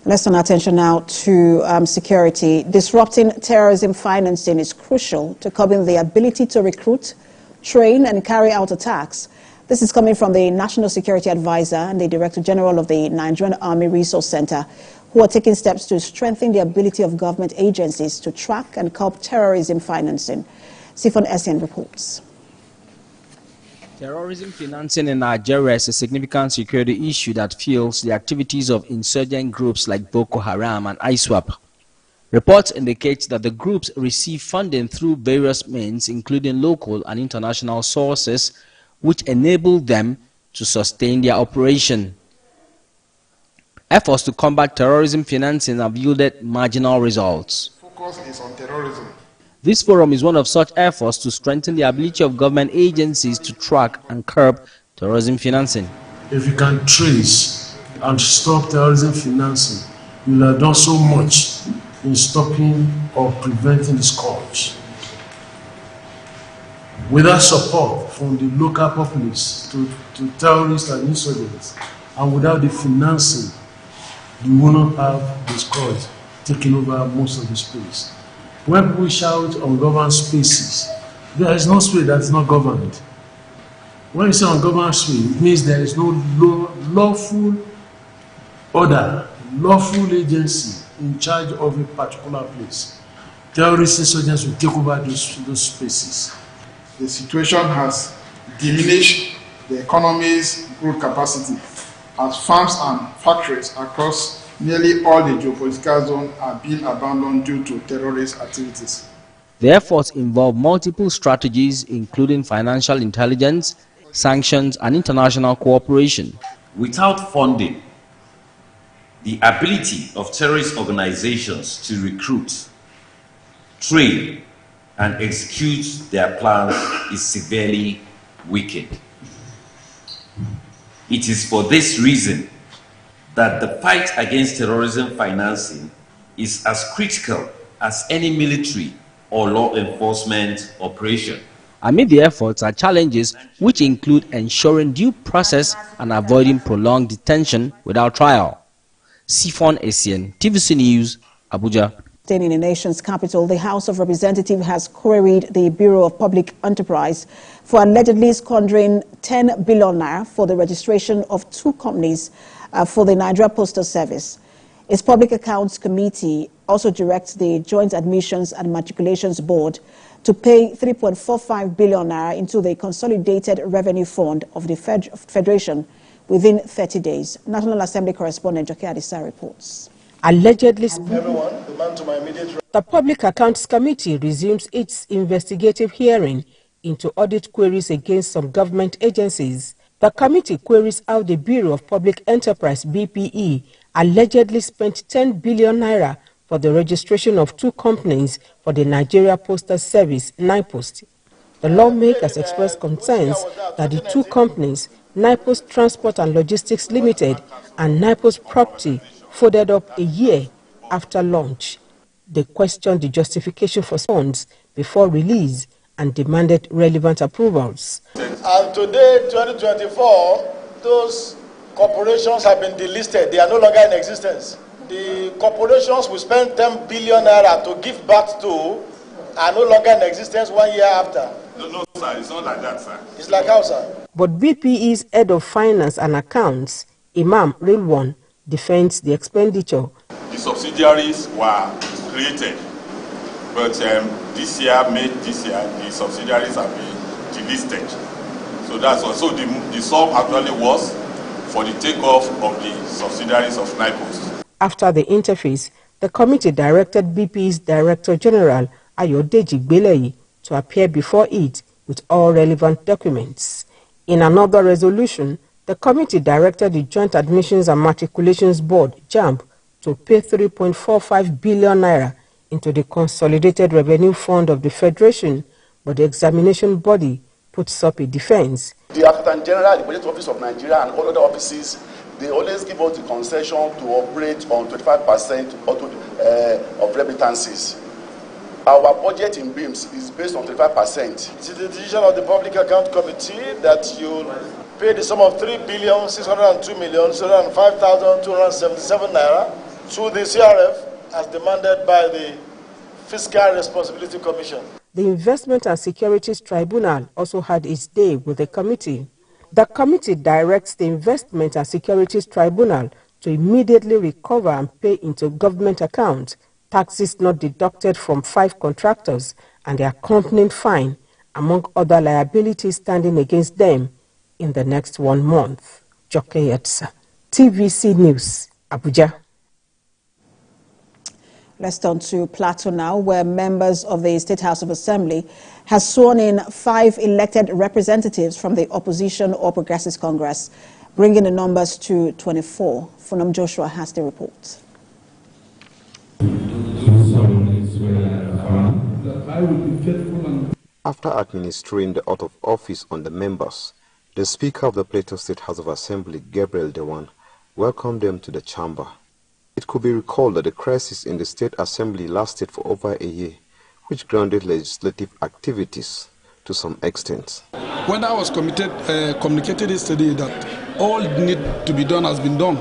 Let's turn our attention now to security. Disrupting terrorism financing is crucial to curbing the ability to recruit, train and carry out attacks. This is coming from the National Security Advisor and the Director General of the Nigerian Army Resource Centre, who are taking steps to strengthen the ability of government agencies to track and curb terrorism financing. Financin reports. Terrorism financing in Nigeria is a significant security issue that fuels the activities of insurgent groups like Boko Haram and ISWAP. Reports indicate that the groups receive funding through various means, including local and international sources, which enable them to sustain their operation. Efforts to combat terrorism financing have yielded marginal results. Focus is on terrorism. This forum is one of such efforts to strengthen the ability of government agencies to track and curb terrorism financing. If you can trace and stop terrorism financing, you will have done so much in stopping or preventing the scourge. Without support from the local populace to terrorists and insurgents, and without the financing, you will not have the scourge taking over most of the space. When we shout ungoverned spaces, there is no space that is not governed. When you say ungoverned space, it means there is no lawful order, lawful agency in charge of a particular place. Terrorist insurgents will take over those spaces. The situation has diminished the economy's growth capacity as farms and factories across nearly all the geopolitical zones are being abandoned due to terrorist activities. The efforts involve multiple strategies, including financial intelligence, sanctions, and international cooperation. Without funding, the ability of terrorist organizations to recruit, train, and execute their plans is severely weakened. It is for this reason that the fight against terrorism financing is as critical as any military or law enforcement operation. Amid the efforts are challenges which include ensuring due process and avoiding prolonged detention without trial. Financin, TVC News, Abuja. Staying in the nation's capital, the House of Representatives has queried the Bureau of Public Enterprise for allegedly squandering 10 billion naira for the registration of two companies for the Nigeria Postal Service. Its Public Accounts Committee also directs the Joint Admissions and Matriculations Board to pay 3.45 billion naira into the Consolidated Revenue Fund of the Federation within 30 days. National Assembly correspondent Joke Adisa reports. Allegedly, the Public Accounts Committee resumes its investigative hearing into audit queries against some government agencies. The committee queries how the Bureau of Public Enterprise (BPE) allegedly spent 10 billion naira for the registration of two companies for the Nigeria Postal Service (NIPOST). The lawmakers expressed concerns that the two companies, NIPOST Transport and Logistics Limited and NIPOST Property, folded up a year after launch. They questioned the justification for funds before release and demanded relevant approvals. And today, 2024, those corporations have been delisted. They are no longer in existence. The corporations we spent 10 billion naira to give birth to are no longer in existence 1 year after. No, sir, it's not like that, sir. It's like how, sir? But BPE's head of finance and accounts, Imam Rilwan, defends the expenditure. The subsidiaries were created, but this year, the subsidiaries have been delisted. So that's what. So the sum actually was for the takeoff of the subsidiaries of NIPOST. After the interface, the committee directed BP's Director General Ayodeji Gbeleyi to appear before it with all relevant documents. In another resolution, the committee directed the Joint Admissions and Matriculations Board (JAMB) to pay 3.45 billion naira into the Consolidated Revenue Fund of the Federation, but the examination body puts up a defense. The Accountant General, the Budget Office of Nigeria, and all other offices, they always give us the concession to operate on 25% of remittances. Our budget in BIMS is based on 25%. It is the decision of the Public Account Committee that you pay the sum of 3,602,605,277 naira to the CRF as demanded by the Fiscal Responsibility Commission. The Investment and Securities Tribunal also had its day with the committee. The committee directs the Investment and Securities Tribunal to immediately recover and pay into government accounts taxes not deducted from 5 contractors and the accompanying fine, among other liabilities standing against them, in the next 1 month. Joke Yetsa, TVC News, Abuja. Let's turn to Plateau now, where members of the State House of Assembly has sworn in 5 elected representatives from the opposition or Progressives Congress, bringing the numbers to 24. Funam Joshua has the report. After administering the oath of office on the members, the Speaker of the Plateau State House of Assembly, Gabriel Dewan, welcomed them to the chamber. It could be recalled that the crisis in the State Assembly lasted for over a year, which grounded legislative activities to some extent. When I was communicated yesterday that all need to be done has been done,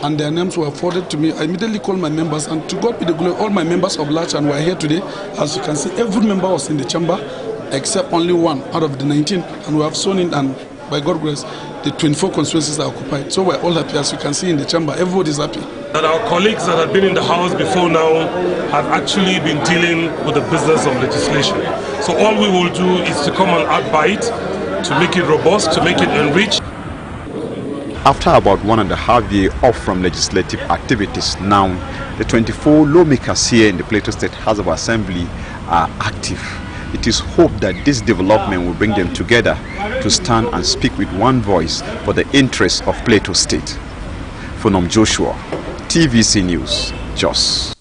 and their names were forwarded to me, I immediately called my members, and to God be the glory, all my members of Larch and were here today. As you can see, every member was in the chamber, except only 1 out of the 19, and we have sworn in, and by God's grace, the 24 constituencies are occupied. So we're all happy, as you can see in the chamber, everybody is happy. That our colleagues that have been in the House before now have actually been dealing with the business of legislation. So all we will do is to come and add by it, to make it robust, to make it enriched. After about 1.5 years off from legislative activities, now the 24 lawmakers here in the Plateau State House of Assembly are active. It is hoped that this development will bring them together to stand and speak with one voice for the interests of Plateau State. Funam Joshua, TVC News, Jos.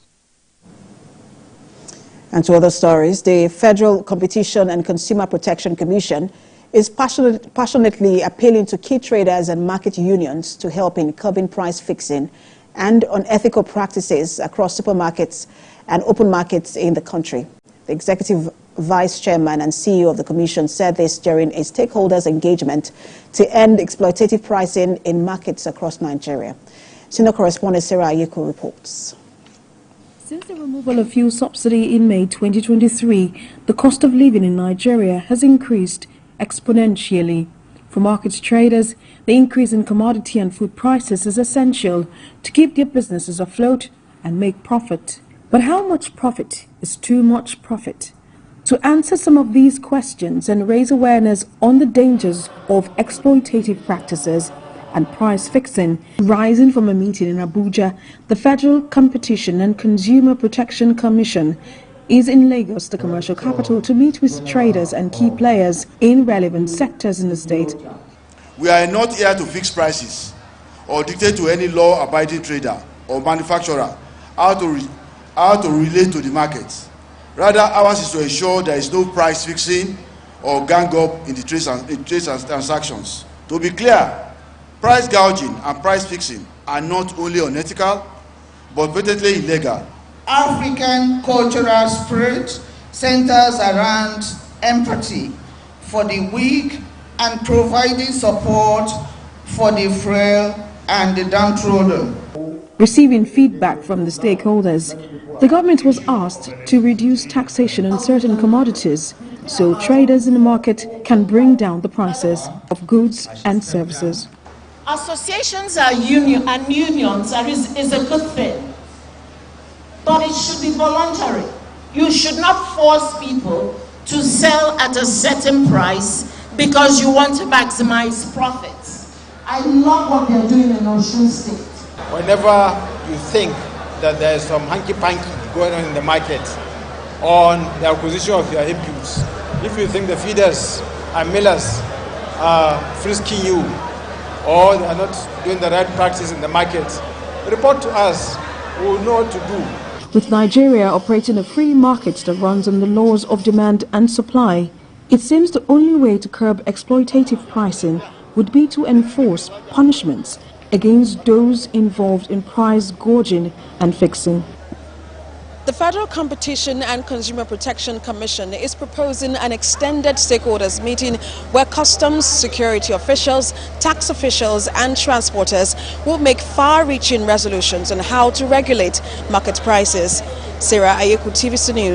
And to other stories, the Federal Competition and Consumer Protection Commission is passionately appealing to key traders and market unions to help in curbing price fixing and unethical practices across supermarkets and open markets in the country. The Executive Vice Chairman and CEO of the Commission said this during a stakeholders' engagement to end exploitative pricing in markets across Nigeria. Senior correspondent Sarah Ayeko reports. Since the removal of fuel subsidy in May 2023, the cost of living in Nigeria has increased exponentially. For market traders, the increase in commodity and food prices is essential to keep their businesses afloat and make profit. But how much profit is too much profit? To answer some of these questions and raise awareness on the dangers of exploitative practices and price fixing, rising from a meeting in Abuja, the Federal Competition and Consumer Protection Commission is in Lagos, the commercial capital, to meet with traders and key players in relevant sectors in the state. We are not here to fix prices or dictate to any law-abiding trader or manufacturer how to relate to the market. Rather, ours is to ensure there is no price fixing or gang up in the trades and transactions. To be clear, price gouging and price fixing are not only unethical, but blatantly illegal. African cultural spirit centers around empathy for the weak and providing support for the frail and the downtrodden. Receiving feedback from the stakeholders, the government was asked to reduce taxation on certain commodities so traders in the market can bring down the prices of goods and services. Associations are unions is a good thing. But it should be voluntary. You should not force people to sell at a certain price because you want to maximize profits. I love what they're doing in Osun State. Whenever you think that there is some hanky-panky going on in the market on the acquisition of your inputs, if you think the feeders and millers are frisking you or they are not doing the right practice in the market, report to us. We will know what to do. With Nigeria operating a free market that runs on the laws of demand and supply, it seems the only way to curb exploitative pricing would be to enforce punishments against those involved in price gouging and fixing. The Federal Competition and Consumer Protection Commission is proposing an extended stakeholders meeting where customs, security officials, tax officials and transporters will make far-reaching resolutions on how to regulate market prices. Sarah Ayeku, TVC News.